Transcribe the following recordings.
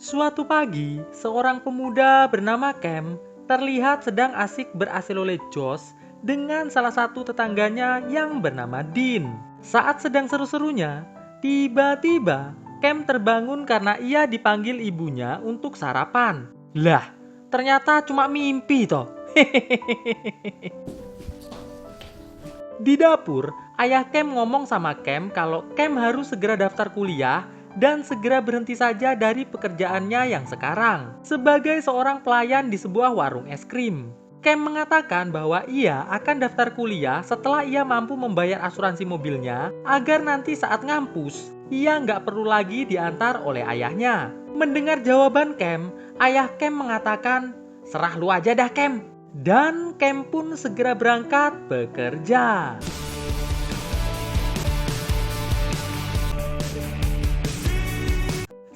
Suatu pagi, seorang pemuda bernama Cam terlihat sedang asik berasilolegos dengan salah satu tetangganya yang bernama Dean. Saat sedang seru-serunya, tiba-tiba Cam terbangun karena ia dipanggil ibunya untuk sarapan. Lah, ternyata cuma mimpi toh. Di dapur, ayah Cam ngomong sama Cam kalau Cam harus segera daftar kuliah dan segera berhenti saja dari pekerjaannya yang sekarang sebagai seorang pelayan di sebuah warung es krim. Cam mengatakan bahwa ia akan daftar kuliah setelah ia mampu membayar asuransi mobilnya agar nanti saat ngampus, ia nggak perlu lagi diantar oleh ayahnya. Mendengar jawaban Cam, ayah Cam mengatakan, "Serah lu aja dah Cam." Dan Cam pun segera berangkat bekerja.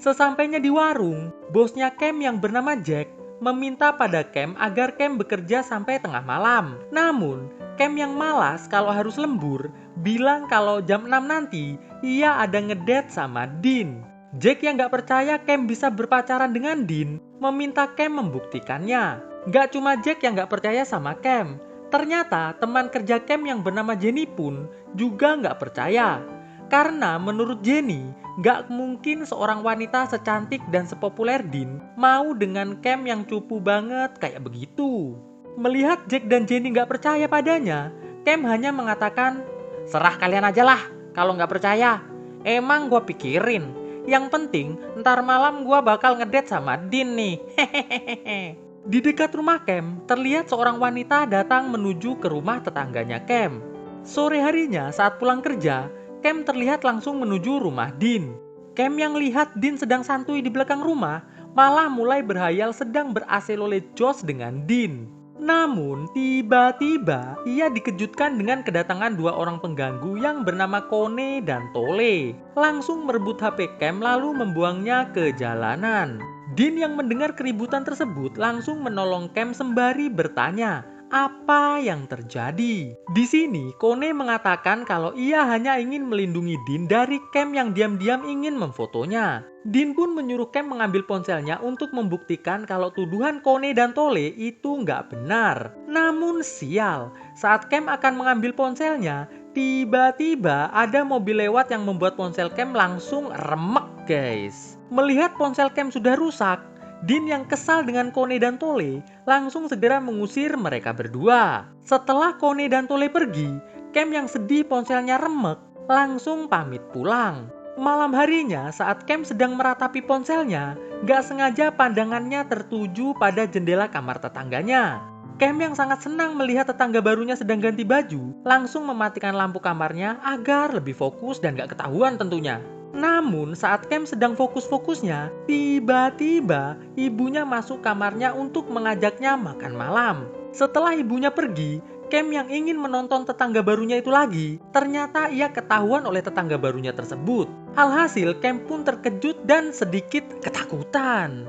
Sesampainya di warung, bosnya Cam yang bernama Jack meminta pada Cam agar Cam bekerja sampai tengah malam. Namun, Cam yang malas kalau harus lembur, bilang kalau jam 6 nanti ia ada ngedate sama Dean. Jack yang gak percaya Cam bisa berpacaran dengan Dean, meminta Cam membuktikannya. Gak cuma Jack yang gak percaya sama Cam, ternyata teman kerja Cam yang bernama Jenny pun juga gak percaya. Karena menurut Jenny, gak mungkin seorang wanita secantik dan sepopuler Dean mau dengan Cam yang cupu banget kayak begitu. Melihat Jack dan Jenny gak percaya padanya, Cam hanya mengatakan, "Serah kalian aja lah kalau gak percaya. Emang gue pikirin, yang penting ntar malam gue bakal ngedate sama Dean nih." Hehehe. Di dekat rumah Cam, terlihat seorang wanita datang menuju ke rumah tetangganya Cam. Sore harinya saat pulang kerja, Cam terlihat langsung menuju rumah Dean. Cam yang lihat Dean sedang santuy di belakang rumah, malah mulai berhayal sedang berasilolegos dengan Dean. Namun, tiba-tiba ia dikejutkan dengan kedatangan dua orang pengganggu yang bernama Kone dan Tole. Langsung merebut HP Cam lalu membuangnya ke jalanan. Dean yang mendengar keributan tersebut langsung menolong Cam sembari bertanya, apa yang terjadi? Di sini, Kone mengatakan kalau ia hanya ingin melindungi Dean dari Cam yang diam-diam ingin memfotonya. Dean pun menyuruh Cam mengambil ponselnya untuk membuktikan kalau tuduhan Kone dan Tole itu nggak benar. Namun sial, saat Cam akan mengambil ponselnya, tiba-tiba ada mobil lewat yang membuat ponsel Cam langsung remek guys. Melihat ponsel Cam sudah rusak, Dean yang kesal dengan Kone dan Tole langsung segera mengusir mereka berdua. Setelah Kone dan Tole pergi, Cam yang sedih ponselnya remek langsung pamit pulang. Malam harinya saat Cam sedang meratapi ponselnya, gak sengaja pandangannya tertuju pada jendela kamar tetangganya. Cam yang sangat senang melihat tetangga barunya sedang ganti baju, langsung mematikan lampu kamarnya agar lebih fokus dan gak ketahuan tentunya. Namun saat Cam sedang fokus-fokusnya, tiba-tiba ibunya masuk kamarnya untuk mengajaknya makan malam. Setelah ibunya pergi, Cam yang ingin menonton tetangga barunya itu lagi, ternyata ia ketahuan oleh tetangga barunya tersebut. Alhasil Cam pun terkejut dan sedikit ketakutan.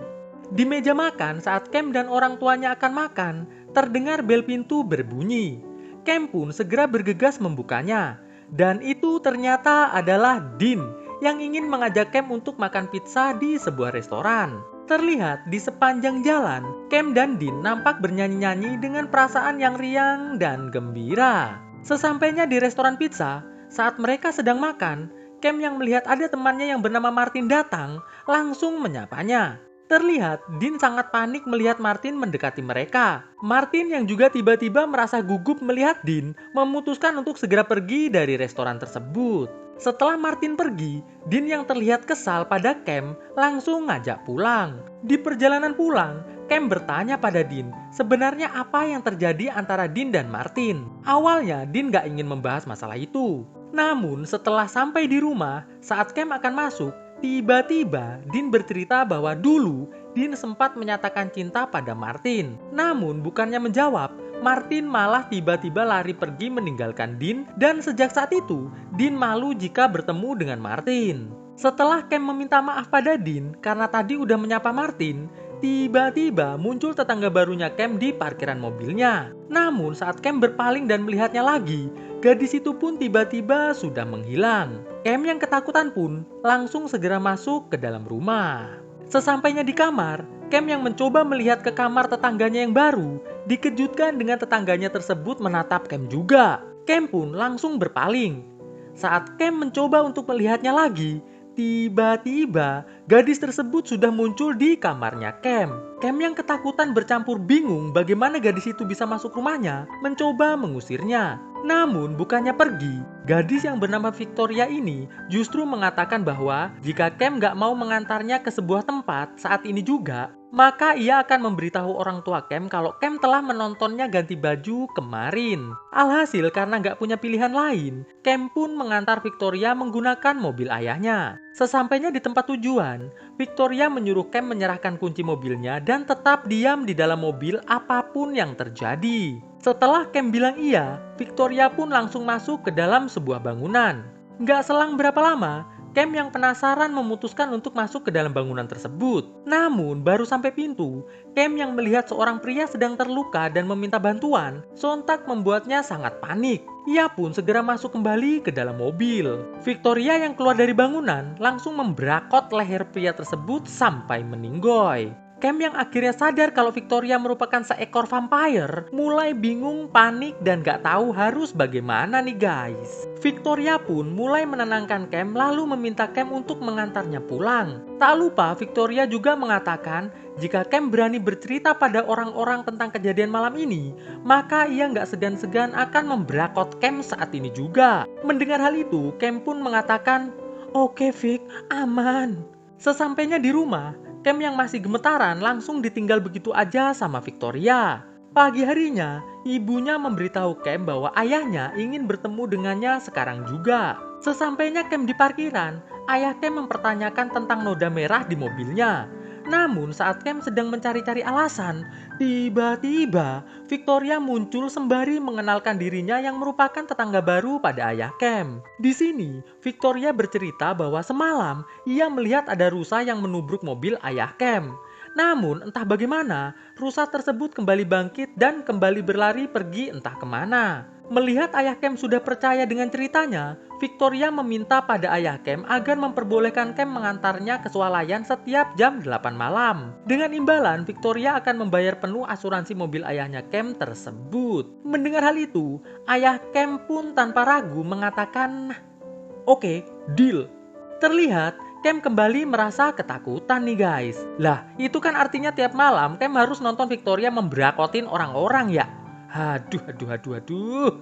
Di meja makan saat Cam dan orang tuanya akan makan, terdengar bel pintu berbunyi. Cam pun segera bergegas membukanya. Dan itu ternyata adalah Dean yang ingin mengajak Cam untuk makan pizza di sebuah restoran. Terlihat di sepanjang jalan, Cam dan Dean nampak bernyanyi-nyanyi dengan perasaan yang riang dan gembira. Sesampainya di restoran pizza, saat mereka sedang makan, Cam yang melihat ada temannya yang bernama Martin datang, langsung menyapanya. Terlihat Dean sangat panik melihat Martin mendekati mereka. Martin yang juga tiba-tiba merasa gugup melihat Dean memutuskan untuk segera pergi dari restoran tersebut. Setelah Martin pergi, Dean yang terlihat kesal pada Cam langsung ngajak pulang. Di perjalanan pulang, Cam bertanya pada Dean sebenarnya apa yang terjadi antara Dean dan Martin. Awalnya Dean gak ingin membahas masalah itu. Namun setelah sampai di rumah, saat Cam akan masuk, tiba-tiba Dean bercerita bahwa dulu Dean sempat menyatakan cinta pada Martin. Namun bukannya menjawab, Martin malah tiba-tiba lari pergi meninggalkan Dean dan sejak saat itu Dean malu jika bertemu dengan Martin. Setelah Cam meminta maaf pada Dean karena tadi udah menyapa Martin, tiba-tiba muncul tetangga barunya Cam di parkiran mobilnya. Namun saat Cam berpaling dan melihatnya lagi, gadis itu pun tiba-tiba sudah menghilang. Cam yang ketakutan pun langsung segera masuk ke dalam rumah. Sesampainya di kamar, Cam yang mencoba melihat ke kamar tetangganya yang baru, dikejutkan dengan tetangganya tersebut menatap Cam juga. Cam pun langsung berpaling. Saat Cam mencoba untuk melihatnya lagi, tiba-tiba gadis tersebut sudah muncul di kamarnya Cam. Cam yang ketakutan bercampur bingung bagaimana gadis itu bisa masuk rumahnya, mencoba mengusirnya. Namun bukannya pergi, gadis yang bernama Victoria ini justru mengatakan bahwa jika Cam gak mau mengantarnya ke sebuah tempat saat ini juga, maka ia akan memberitahu orang tua Cam kalau Cam telah menontonnya ganti baju kemarin. Alhasil karena gak punya pilihan lain, Cam pun mengantar Victoria menggunakan mobil ayahnya. Sesampainya di tempat tujuan, Victoria menyuruh Cam menyerahkan kunci mobilnya dan tetap diam di dalam mobil apapun yang terjadi. Setelah Cam bilang iya, Victoria pun langsung masuk ke dalam sebuah bangunan. Nggak selang berapa lama, Cam yang penasaran memutuskan untuk masuk ke dalam bangunan tersebut. Namun baru sampai pintu, Cam yang melihat seorang pria sedang terluka dan meminta bantuan, sontak membuatnya sangat panik. Ia pun segera masuk kembali ke dalam mobil. Victoria yang keluar dari bangunan langsung memberakot leher pria tersebut sampai meninggoy. Cam yang akhirnya sadar kalau Victoria merupakan seekor vampire, mulai bingung, panik, dan gak tahu harus bagaimana nih guys. Victoria pun mulai menenangkan Cam lalu meminta Cam untuk mengantarnya pulang. Tak lupa Victoria juga mengatakan jika Cam berani bercerita pada orang-orang tentang kejadian malam ini, maka ia gak segan-segan akan memberakot Cam saat ini juga. Mendengar hal itu, Cam pun mengatakan, "Oke Vic, aman." Sesampainya di rumah, Cam yang masih gemetaran langsung ditinggal begitu aja sama Victoria. Pagi harinya, ibunya memberitahu Cam bahwa ayahnya ingin bertemu dengannya sekarang juga. Sesampainya Cam di parkiran, ayah Cam mempertanyakan tentang noda merah di mobilnya. Namun saat Cam sedang mencari-cari alasan, tiba-tiba Victoria muncul sembari mengenalkan dirinya yang merupakan tetangga baru pada ayah Cam. Di sini, Victoria bercerita bahwa semalam ia melihat ada rusa yang menubruk mobil ayah Cam. Namun entah bagaimana, rusa tersebut kembali bangkit dan kembali berlari pergi entah kemana. Melihat ayah Cam sudah percaya dengan ceritanya, Victoria meminta pada ayah Cam agar memperbolehkan Cam mengantarnya ke swalayan setiap jam 8 malam. Dengan imbalan, Victoria akan membayar penuh asuransi mobil ayahnya Cam tersebut. Mendengar hal itu, ayah Cam pun tanpa ragu mengatakan, "Oke, deal." Terlihat Cam kembali merasa ketakutan nih guys. Lah, itu kan artinya tiap malam Cam harus nonton Victoria memberakotin orang-orang ya. Aduh.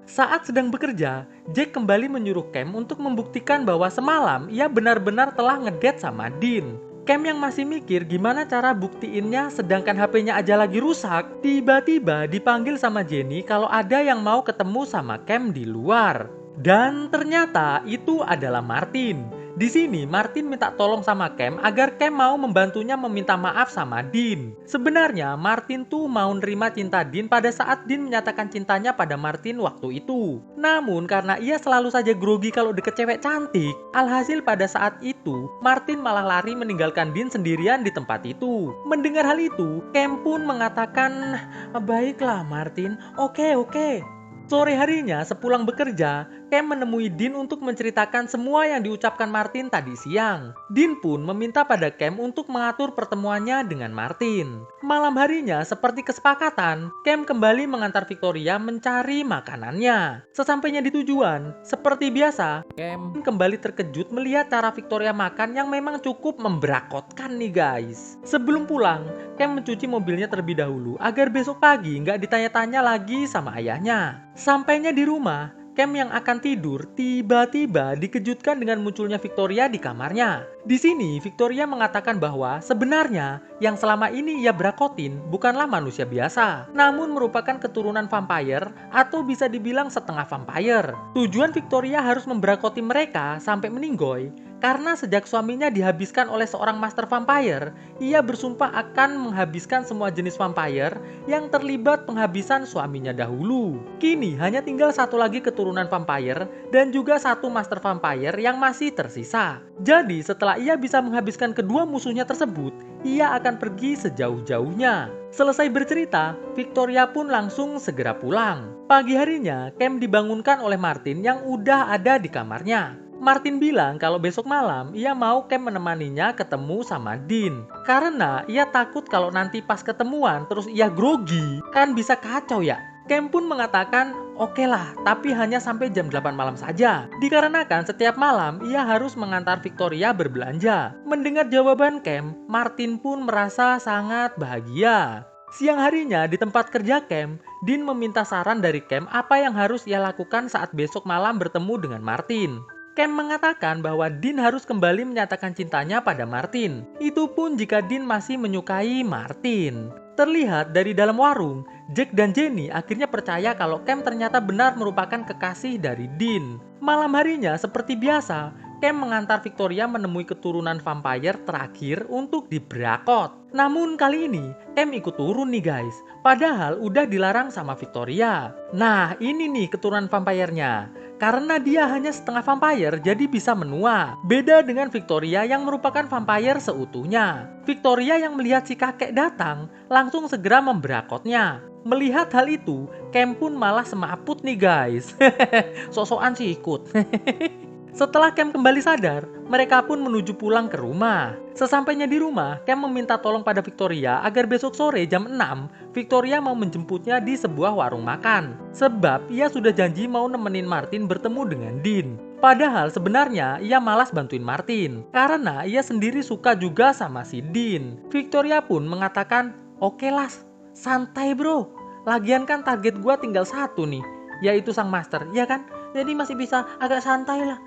Saat sedang bekerja, Jack kembali menyuruh Cam untuk membuktikan bahwa semalam ia benar-benar telah ngedate sama Dean. Cam yang masih mikir gimana cara buktiinnya sedangkan HP-nya aja lagi rusak, tiba-tiba dipanggil sama Jenny kalau ada yang mau ketemu sama Cam di luar. Dan ternyata itu adalah Martin. Di sini Martin minta tolong sama Cam agar Cam mau membantunya meminta maaf sama Dean. Sebenarnya Martin tuh mau nerima cinta Dean pada saat Dean menyatakan cintanya pada Martin waktu itu. Namun karena ia selalu saja grogi kalau deket cewek cantik, alhasil pada saat itu Martin malah lari meninggalkan Dean sendirian di tempat itu. Mendengar hal itu, Cam pun mengatakan, "Baiklah Martin, oke." Sore harinya sepulang bekerja, Cam menemui Dean untuk menceritakan semua yang diucapkan Martin tadi siang. Dean pun meminta pada Cam untuk mengatur pertemuannya dengan Martin. Malam harinya seperti kesepakatan, Cam kembali mengantar Victoria mencari makanannya. Sesampainya di tujuan, seperti biasa, Cam kembali terkejut melihat cara Victoria makan yang memang cukup memberakotkan nih guys. Sebelum pulang, Cam mencuci mobilnya terlebih dahulu agar besok pagi nggak ditanya-tanya lagi sama ayahnya. Sampainya di rumah, Cam yang akan tidur tiba-tiba dikejutkan dengan munculnya Victoria di kamarnya. Di sini Victoria mengatakan bahwa sebenarnya yang selama ini ia berakotin bukanlah manusia biasa, namun merupakan keturunan vampire atau bisa dibilang setengah vampire. Tujuan Victoria harus memberakoti mereka sampai meninggoy karena sejak suaminya dihabiskan oleh seorang master vampire, ia bersumpah akan menghabiskan semua jenis vampire yang terlibat penghabisan suaminya dahulu. Kini hanya tinggal satu lagi keturunan vampire dan juga satu master vampire yang masih tersisa. Jadi setelah ia bisa menghabiskan kedua musuhnya tersebut, ia akan pergi sejauh-jauhnya. Selesai bercerita, Victoria pun langsung segera pulang. Pagi harinya, Cam dibangunkan oleh Martin yang udah ada di kamarnya. Martin bilang kalau besok malam ia mau Cam menemaninya ketemu sama Dean. Karena ia takut kalau nanti pas ketemuan terus ia grogi, kan bisa kacau ya. Cam pun mengatakan oke lah, tapi hanya sampai jam 8 malam saja. Dikarenakan setiap malam ia harus mengantar Victoria berbelanja. Mendengar jawaban Cam, Martin pun merasa sangat bahagia. Siang harinya di tempat kerja Cam, Dean meminta saran dari Cam apa yang harus ia lakukan saat besok malam bertemu dengan Martin. Cam mengatakan bahwa Dean harus kembali menyatakan cintanya pada Martin. Itu pun jika Dean masih menyukai Martin. Terlihat dari dalam warung, Jack dan Jenny akhirnya percaya kalau Cam ternyata benar merupakan kekasih dari Dean. Malam harinya seperti biasa, Cam mengantar Victoria menemui keturunan vampire terakhir untuk dibrakot. Namun kali ini, Cam ikut turun nih guys. Padahal udah dilarang sama Victoria. Nah ini nih keturunan vampirenya. Karena dia hanya setengah vampire jadi bisa menua. Beda dengan Victoria yang merupakan vampire seutuhnya. Victoria yang melihat si kakek datang langsung segera membrakotnya. Melihat hal itu, Cam pun malah semaput nih guys. Sok-sokan sih ikut. Setelah Cam kembali sadar, mereka pun menuju pulang ke rumah. Sesampainya di rumah, Cam meminta tolong pada Victoria agar besok sore jam 6, Victoria mau menjemputnya di sebuah warung makan. Sebab ia sudah janji mau nemenin Martin bertemu dengan Dean. Padahal sebenarnya ia malas bantuin Martin, karena ia sendiri suka juga sama si Dean. Victoria pun mengatakan, oke lah, santai bro. Lagian kan target gua tinggal satu nih, yaitu sang master, ya kan? Jadi masih bisa agak santai lah.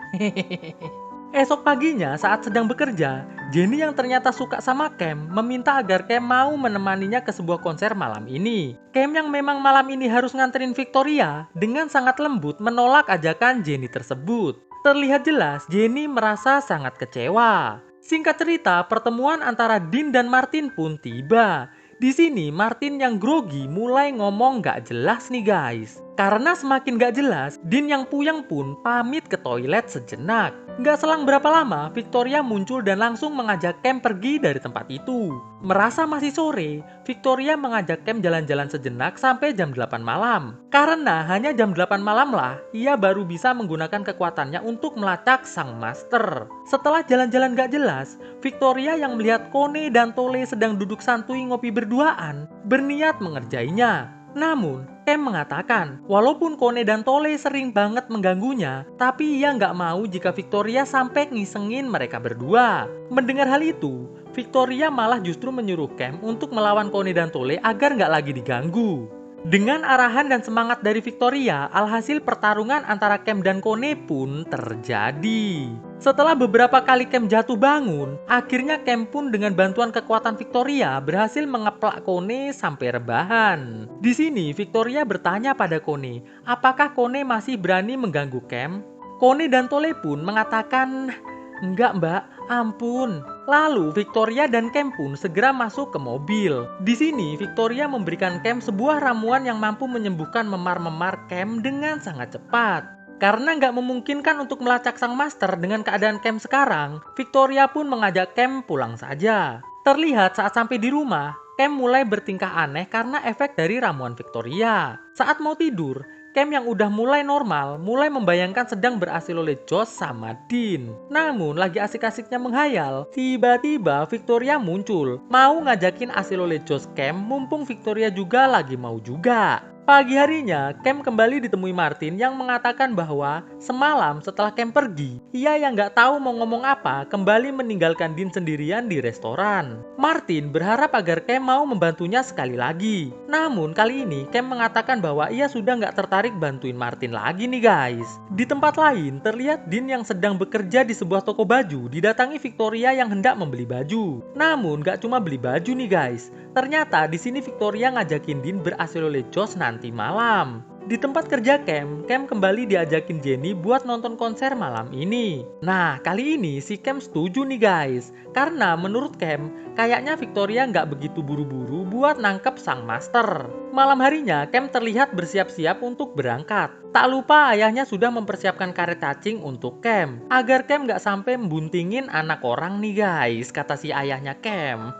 Esok paginya saat sedang bekerja, Jenny yang ternyata suka sama Cam meminta agar Cam mau menemaninya ke sebuah konser malam ini. Cam yang memang malam ini harus nganterin Victoria dengan sangat lembut menolak ajakan Jenny tersebut. Terlihat jelas Jenny merasa sangat kecewa. Singkat cerita, pertemuan antara Dean dan Martin pun tiba. Di sini Martin yang grogi mulai ngomong gak jelas nih guys. Karena semakin gak jelas, Dean yang puyeng pun pamit ke toilet sejenak. Gak selang berapa lama, Victoria muncul dan langsung mengajak Cam pergi dari tempat itu. Merasa masih sore, Victoria mengajak Cam jalan-jalan sejenak sampai jam 8 malam. Karena hanya jam 8 malam lah, ia baru bisa menggunakan kekuatannya untuk melacak sang master. Setelah jalan-jalan gak jelas, Victoria yang melihat Kone dan Tole sedang duduk santuy ngopi berduaan, berniat mengerjainya. Namun, Cam mengatakan, walaupun Kone dan Tole sering banget mengganggunya, tapi ia nggak mau jika Victoria sampai ngisengin mereka berdua. Mendengar hal itu, Victoria malah justru menyuruh Cam untuk melawan Kone dan Tole agar nggak lagi diganggu. Dengan arahan dan semangat dari Victoria, alhasil pertarungan antara Cam dan Kone pun terjadi. Setelah beberapa kali Cam jatuh bangun, akhirnya Cam pun dengan bantuan kekuatan Victoria berhasil mengeplak Kone sampai rebahan. Di sini Victoria bertanya pada Kone, apakah Kone masih berani mengganggu Cam? Kone dan Tole pun mengatakan, enggak mbak, ampun. Lalu Victoria dan Cam pun segera masuk ke mobil. Di sini Victoria memberikan Cam sebuah ramuan yang mampu menyembuhkan memar-memar Cam dengan sangat cepat. Karena nggak memungkinkan untuk melacak sang master dengan keadaan Cam sekarang, Victoria pun mengajak Cam pulang saja. Terlihat saat sampai di rumah, Cam mulai bertingkah aneh karena efek dari ramuan Victoria. Saat mau tidur, Cam yang udah mulai normal, mulai membayangkan sedang berhasil oleh Josh sama Dean. Namun lagi asik-asiknya menghayal, tiba-tiba Victoria muncul. Mau ngajakin hasil oleh Josh Cam, mumpung Victoria juga lagi mau juga. Pagi harinya, Cam kembali ditemui Martin yang mengatakan bahwa semalam setelah Cam pergi, ia yang nggak tahu mau ngomong apa kembali meninggalkan Dean sendirian di restoran. Martin berharap agar Cam mau membantunya sekali lagi. Namun kali ini Cam mengatakan bahwa ia sudah nggak tertarik bantuin Martin lagi nih guys. Di tempat lain, terlihat Dean yang sedang bekerja di sebuah toko baju didatangi Victoria yang hendak membeli baju. Namun nggak cuma beli baju nih guys. Ternyata di sini Victoria ngajakin Dean berhasil oleh Josh nanti malam. Di tempat kerja Cam kembali diajakin Jenny buat nonton konser malam ini. Nah, kali ini si Cam setuju nih guys. Karena menurut Cam, kayaknya Victoria nggak begitu buru-buru buat nangkep sang master. Malam harinya, Cam terlihat bersiap-siap untuk berangkat. Tak lupa ayahnya sudah mempersiapkan karet cacing untuk Cam. Agar Cam nggak sampai membuntingin anak orang nih guys, kata si ayahnya Cam.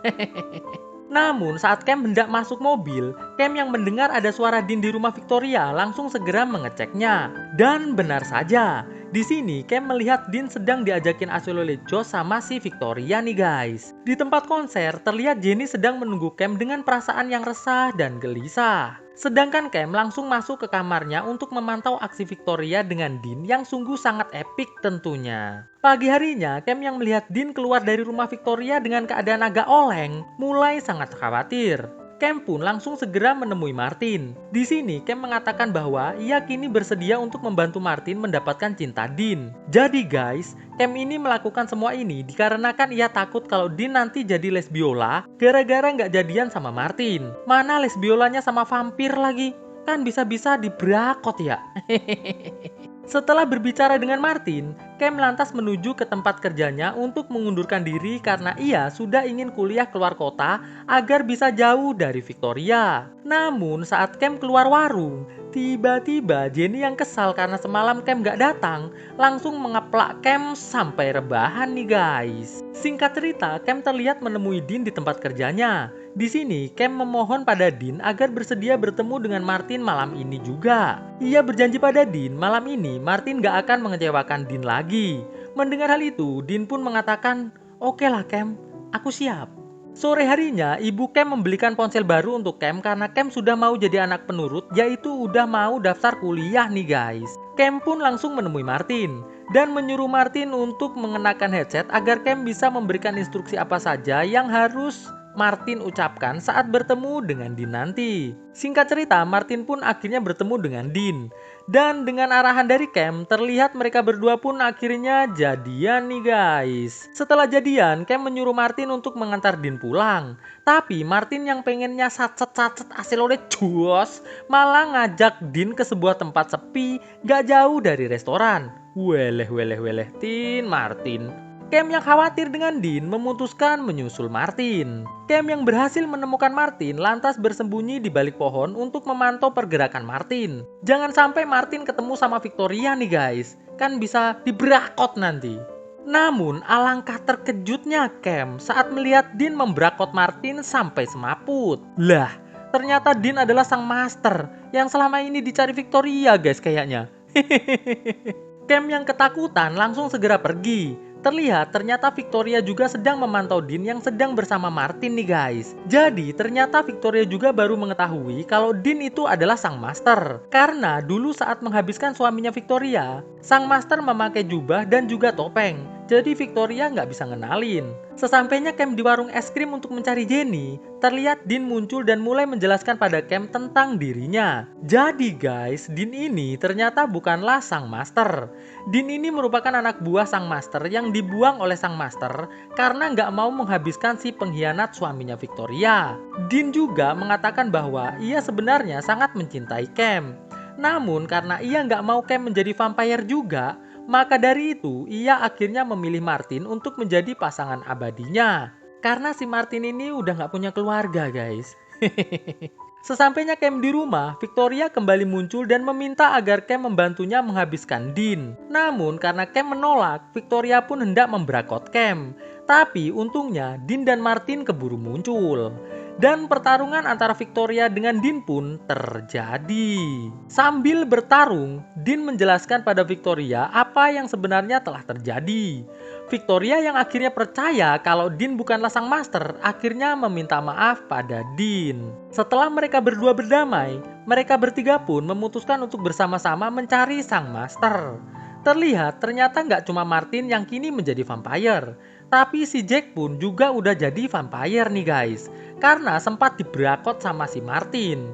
Namun saat Cam hendak masuk mobil, Cam yang mendengar ada suara Dean di rumah Victoria langsung segera mengeceknya. Dan benar saja, Di sini Cam melihat Dean sedang diajakin asuh oleh Josh sama si Victoria nih guys. Di tempat konser terlihat Jenny sedang menunggu Cam dengan perasaan yang resah dan gelisah. Sedangkan Cam langsung masuk ke kamarnya untuk memantau aksi Victoria dengan Dean yang sungguh sangat epik tentunya. Pagi harinya, Cam yang melihat Dean keluar dari rumah Victoria dengan keadaan agak oleng, mulai sangat khawatir. Cam pun langsung segera menemui Martin. Di sini Cam mengatakan bahwa ia kini bersedia untuk membantu Martin mendapatkan cinta Dean. Jadi guys, Cam ini melakukan semua ini dikarenakan ia takut kalau Dean nanti jadi lesbiola gara-gara nggak jadian sama Martin. Mana lesbiolanya sama vampir lagi? Kan bisa-bisa dibrakot ya. Setelah berbicara dengan Martin, Cam lantas menuju ke tempat kerjanya untuk mengundurkan diri karena ia sudah ingin kuliah keluar kota agar bisa jauh dari Victoria. Namun saat Cam keluar warung, tiba-tiba Jenny yang kesal karena semalam Cam gak datang langsung mengeplak Cam sampai rebahan nih guys. Singkat cerita, Cam terlihat menemui Dean di tempat kerjanya. Di sini, Cam memohon pada Dean agar bersedia bertemu dengan Martin malam ini juga. Ia berjanji pada Dean malam ini Martin gak akan mengecewakan Dean lagi. Mendengar hal itu, Dean pun mengatakan, "Oke lah Cam, aku siap." Sore harinya, ibu Cam membelikan ponsel baru untuk Cam karena Cam sudah mau jadi anak penurut, yaitu udah mau daftar kuliah nih guys. Cam pun langsung menemui Martin dan menyuruh Martin untuk mengenakan headset agar Cam bisa memberikan instruksi apa saja yang harus Martin ucapkan saat bertemu dengan Dean nanti. Singkat cerita, Martin pun akhirnya bertemu dengan Dean. Dan dengan arahan dari Cam, terlihat mereka berdua pun akhirnya jadian nih guys. Setelah jadian, Cam menyuruh Martin untuk mengantar Dean pulang. Tapi Martin yang pengennya sacet-sacet hasil oleh Josh malah ngajak Dean ke sebuah tempat sepi gak jauh dari restoran. Weleh, Tin Martin. Cam yang khawatir dengan Dean memutuskan menyusul Martin. Cam yang berhasil menemukan Martin lantas bersembunyi di balik pohon untuk memantau pergerakan Martin. Jangan sampai Martin ketemu sama Victoria nih guys, kan bisa dibrakot nanti. Namun alangkah terkejutnya Cam saat melihat Dean membrakot Martin sampai semaput. Lah, ternyata Dean adalah sang master yang selama ini dicari Victoria guys kayaknya. Cam yang ketakutan langsung segera pergi. Terlihat ternyata Victoria juga sedang memantau Dean yang sedang bersama Martin nih guys. Jadi ternyata Victoria juga baru mengetahui kalau Dean itu adalah sang master. Karena dulu saat menghabiskan suaminya Victoria, sang master memakai jubah dan juga topeng. Jadi Victoria nggak bisa ngenalin. Sesampainya Cam di warung es krim untuk mencari Jenny, terlihat Dean muncul dan mulai menjelaskan pada Cam tentang dirinya. Jadi guys, Dean ini ternyata bukanlah sang master. Dean ini merupakan anak buah sang master yang dibuang oleh sang master karena nggak mau menghabiskan si pengkhianat suaminya Victoria. Dean juga mengatakan bahwa ia sebenarnya sangat mencintai Cam. Namun karena ia nggak mau Cam menjadi vampire juga, maka dari itu ia akhirnya memilih Martin untuk menjadi pasangan abadinya. Karena si Martin ini udah nggak punya keluarga guys. Sesampainya Cam di rumah, Victoria kembali muncul dan meminta agar Cam membantunya menghabiskan Dean. Namun karena Cam menolak, Victoria pun hendak membrakot Cam. Tapi untungnya Dean dan Martin keburu muncul. Dan pertarungan antara Victoria dengan Dean pun terjadi. Sambil bertarung, Dean menjelaskan pada Victoria apa yang sebenarnya telah terjadi. Victoria yang akhirnya percaya kalau Dean bukanlah sang master, akhirnya meminta maaf pada Dean. Setelah mereka berdua berdamai, mereka bertiga pun memutuskan untuk bersama-sama mencari sang master. Terlihat ternyata nggak cuma Martin yang kini menjadi vampire, tapi si Jack pun juga udah jadi vampire nih guys, karena sempat dibrakot sama si Martin.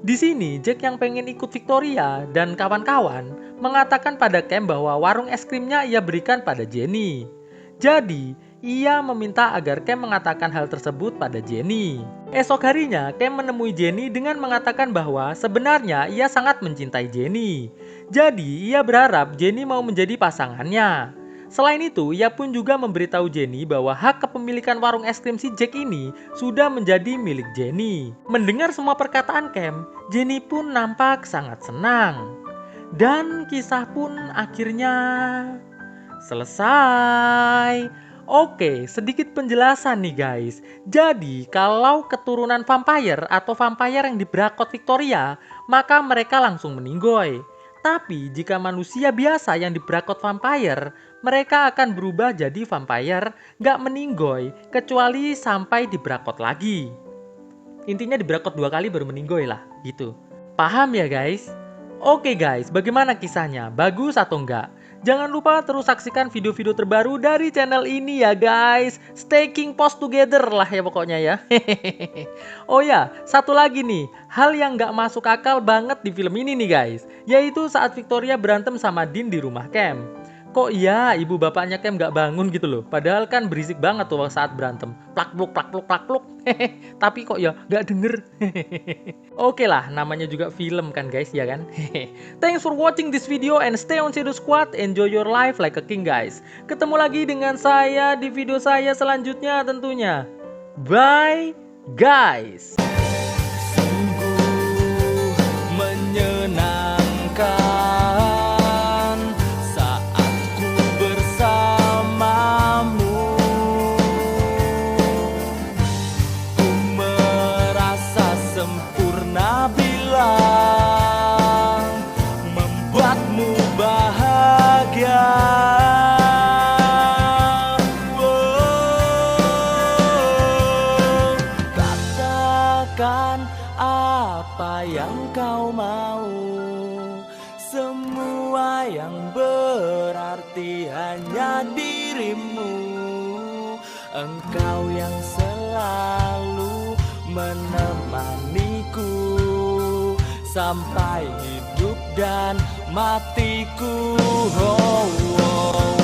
Di sini Jack yang pengen ikut Victoria dan kawan-kawan mengatakan pada Cam bahwa warung es krimnya ia berikan pada Jenny. Jadi ia meminta agar Cam mengatakan hal tersebut pada Jenny. Esok harinya Cam menemui Jenny dengan mengatakan bahwa sebenarnya ia sangat mencintai Jenny. Jadi ia berharap Jenny mau menjadi pasangannya. Selain itu, ia pun juga memberitahu Jenny bahwa hak kepemilikan warung es krim si Jack ini sudah menjadi milik Jenny. Mendengar semua perkataan Cam, Jenny pun nampak sangat senang. Dan kisah pun akhirnya selesai. Oke, sedikit penjelasan nih guys. Jadi, kalau keturunan vampire atau vampire yang dibrakot Victoria, maka mereka langsung meninggoy. Tetapi jika manusia biasa yang dibrakot vampire, mereka akan berubah jadi vampire gak meninggoy kecuali sampai dibrakot lagi. Intinya dibrakot 2 kali baru meninggoy lah gitu. Paham ya guys? Oke guys, bagaimana kisahnya? Bagus atau enggak? Jangan lupa terus saksikan video-video terbaru dari channel ini ya guys. Staking post together lah ya pokoknya ya. Oh ya, satu lagi nih, hal yang nggak masuk akal banget di film ini nih guys, yaitu saat Victoria berantem sama Dean di rumah Cam. Kok iya ibu bapaknya Cam nggak bangun gitu loh, padahal kan berisik banget tuh saat berantem. Plak pluk plak pluk plak pluk. Tapi kok ya nggak denger. Oke lah, namanya juga film kan guys ya kan. Thanks for watching this video and stay on Shadow Squad. Enjoy your life like a king guys. Ketemu lagi dengan saya di video saya selanjutnya tentunya. Bye guys. Sungguh menyenangkan saat ku bersamamu. Ku merasa sempurna bila membuatmu bahagia. Katakan apa yang kau mau, semua yang berarti hanya dirimu. Engkau yang selalu menemaniku sampai hidup dan matiku. Oh, oh.